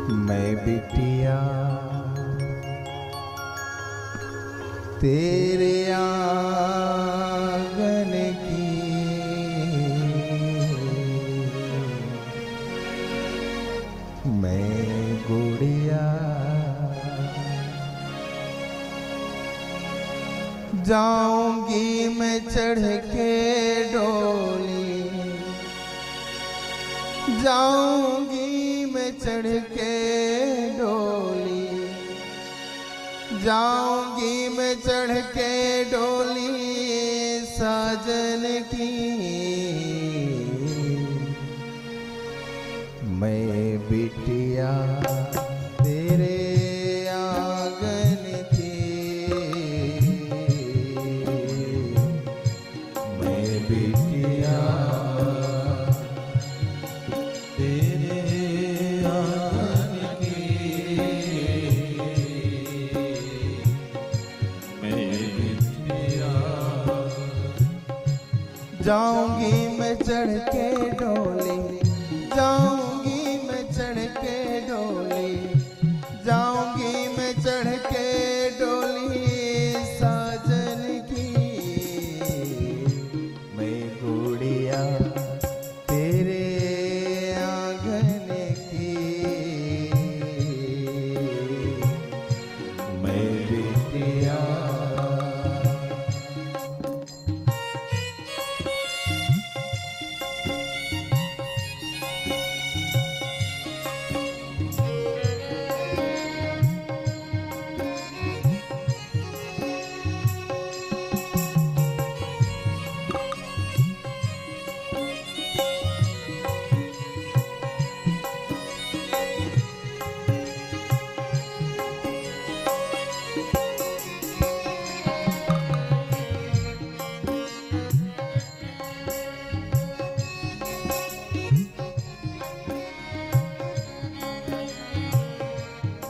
मैं बिटिया तेरे आंगन की, मैं गुड़िया जाऊंगी मैं चढ़ के डोली, जाऊंगी मैं चढ़ के डोली, जाऊंगी मैं चढ़ के डोली साजन की, मैं बिटिया तेरे आंगन की, मैं बिटिया तेरे आंगन की, मैं बिटिया जाऊंगी मैं चढ़ के डोली, जाऊंगी मैं चढ़ के डोली, जाऊंगी मैं चढ़ के डोली साजन की, मैं गुड़िया तेरे आंगन की, मैं बिटिया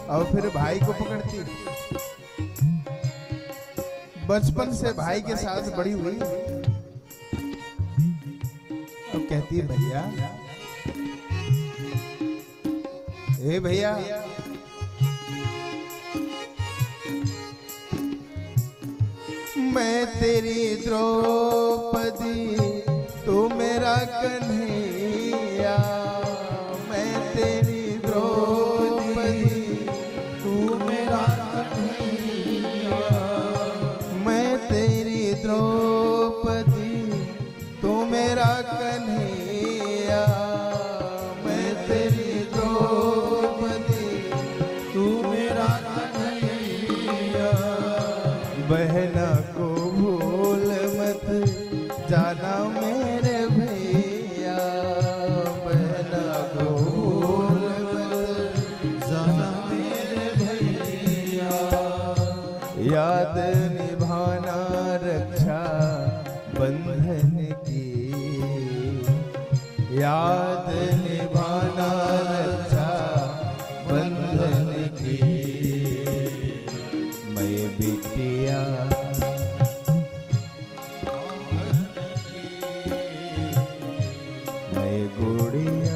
और फिर भाई को पकड़ती, बचपन से भाई के साथ बड़ी हुई, अब कहती है भैया, ए भैया मैं तेरी द्रौपदी तू मेरा कन्हैया, मैं तेरी द्रौपदी तू मेरा कन्हैया, मैं तेरी द्रौपदी तू मेरा कन्हैया, मैं तेरी द्रौपदी तू मेरा कन्हैया, बहना को भूल मत जाना मेरे भैया, बहना को भूल मत जाना मेरे भैया, याद निभाना रक्षा बंधन की, याद निभाना रक्षा बंधन की, मैं बिटिया मैं गुड़िया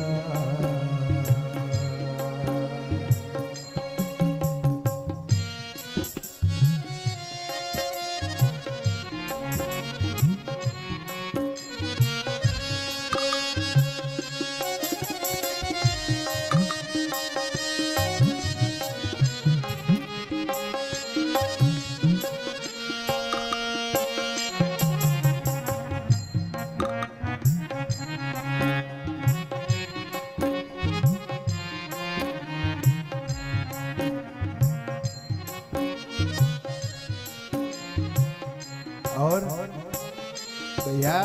और भैया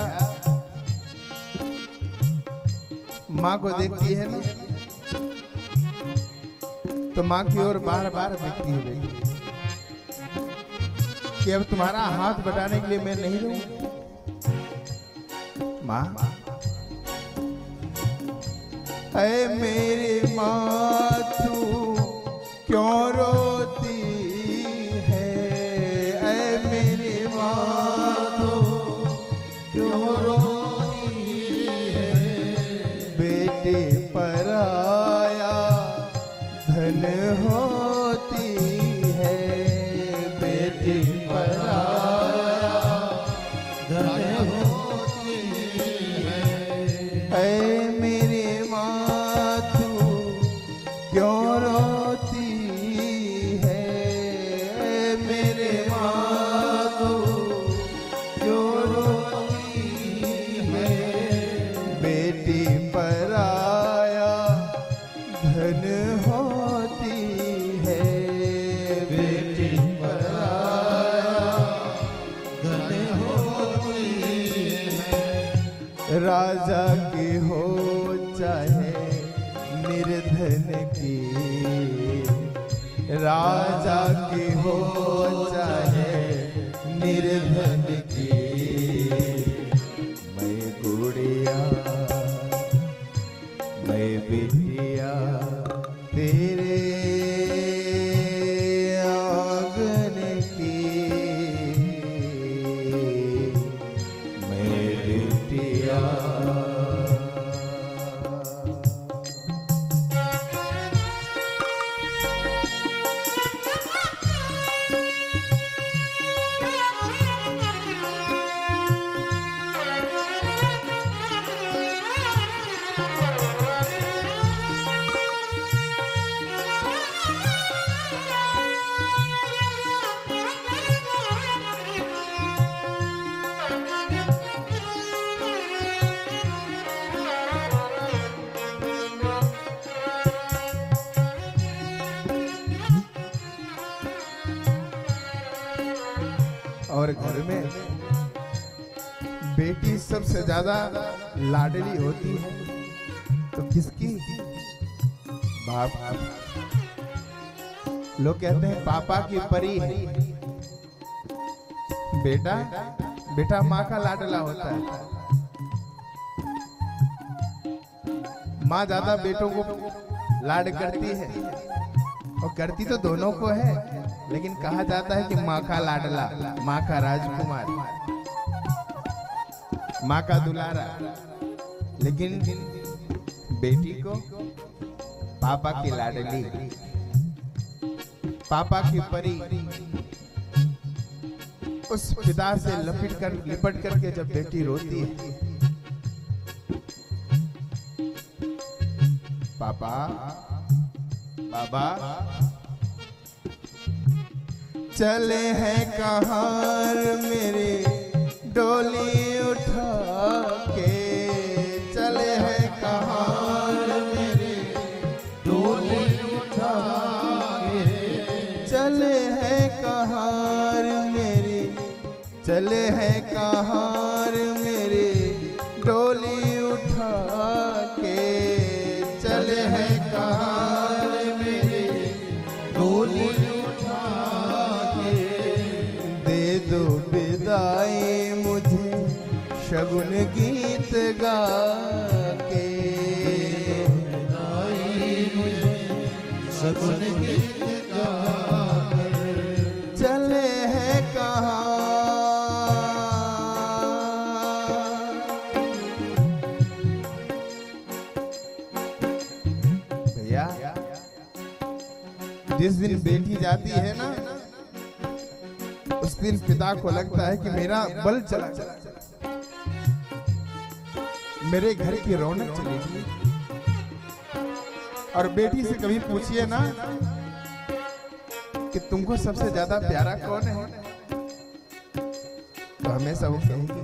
माँ को देखती है ना तो माँ की ओर बार बार देखती है बेटी कि अब तुम्हारा हाथ बटाने के लिए मैं नहीं रहूं। माँ ऐ मेरी माँ तू क्यों रोती है, ऐ मेरी माँ तू क्यों रोती है, बेटे पराया धन होती है बेटी पराया धन होती है। ऐ मेरी माँ तू क्यों रोती है, मेरे माँ तू क्यों रोती है। बेटी पराया धन होती है, बेटी पराया धन होती है। राजा की हो चाहे निर्धन की, राजा की हो चाहे निर्धन की। मैं गुड़िया मैं बिटिया तेरे आंगन की, मैं बिटिया। और घर में बेटी सबसे ज्यादा लाडली होती है तो किसकी? बाप। लोग कहते हैं पापा की परी है। बेटा बेटा माँ का लाडला होता है। माँ ज्यादा बेटों को लाड करती है और करती तो दोनों को है, लेकिन कहा जाता है कि माँ का लाडला, माँ का राजकुमार, माँ का दुलारा। लेकिन बेटी को पापा की लाडली, पापा की परी। उस पिता से लिपट करके जब बेटी रोती है, पापा बाबा चले हैं कहाँ मेरी डोली उठा के, चले हैं कहाँ मेरी डोली उठा के। चले हैं कहाँ मेरी, चले हैं कहाँ मेरी डोली उठा के। चले हैं कहाँ मेरी डोली उठा के। दे दो विदाई मुझे शगुन गीत गा के, विदाई मुझे शगुन गीत गा के। चले हैं कहाँ भैया। जिस दिन बेटी जाती है ना, उस दिन पिता को लगता है कि मेरा बल चला, मेरे घर की रौनक चलेगी। और बेटी से कभी पूछिए ना कि तुमको सबसे ज्यादा प्यारा कौन है, तो हमेशा वो कहेगी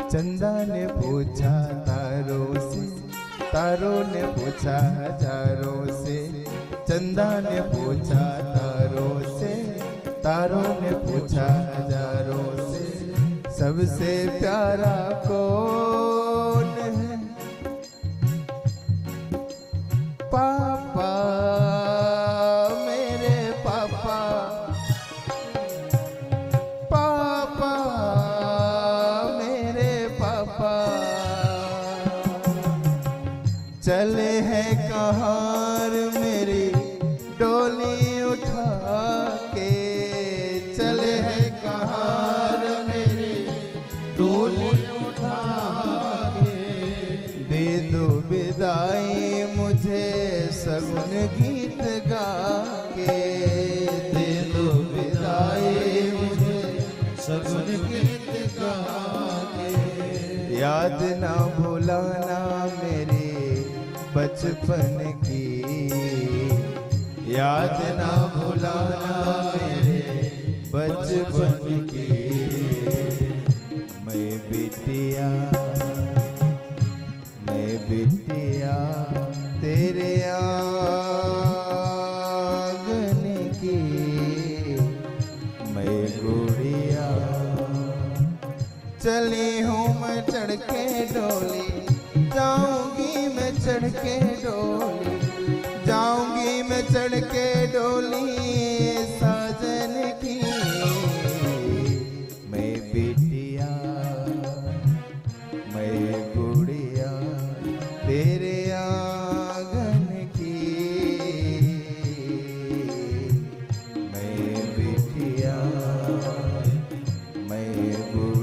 चंदा ने पूछा तारों से, तारों ने पूछा हजारों से। चंदा ने पूछा तारों से, तारों ने पूछा हजारों से। सबसे प्यारा कौन है? पापा मेरे पापा, पापा मेरे पापा। चले हैं कहाँ मेरी डोली उठा के। चले हैं कहाँ मेरी डोली उठा के। दे दो विदाई मुझे सगुन गीत गा के, दे दो विदाई मुझे सगुन गीत गा के। याद ना भुलाना मेरे बचपन की, याद ना भुलाना मेरे बचपन की। मैं बिटिया तेरे आंगन की, मैं गुड़िया चली हूँ मैं चढ़ के डोली, जाऊंगी मैं चढ़ के डोली, जाऊंगी मैं चढ़ के डोली साजन की। मैं बिटिया मैं गुड़िया तेरे आंगन की, मैं बिटिया मैं गुड़िया।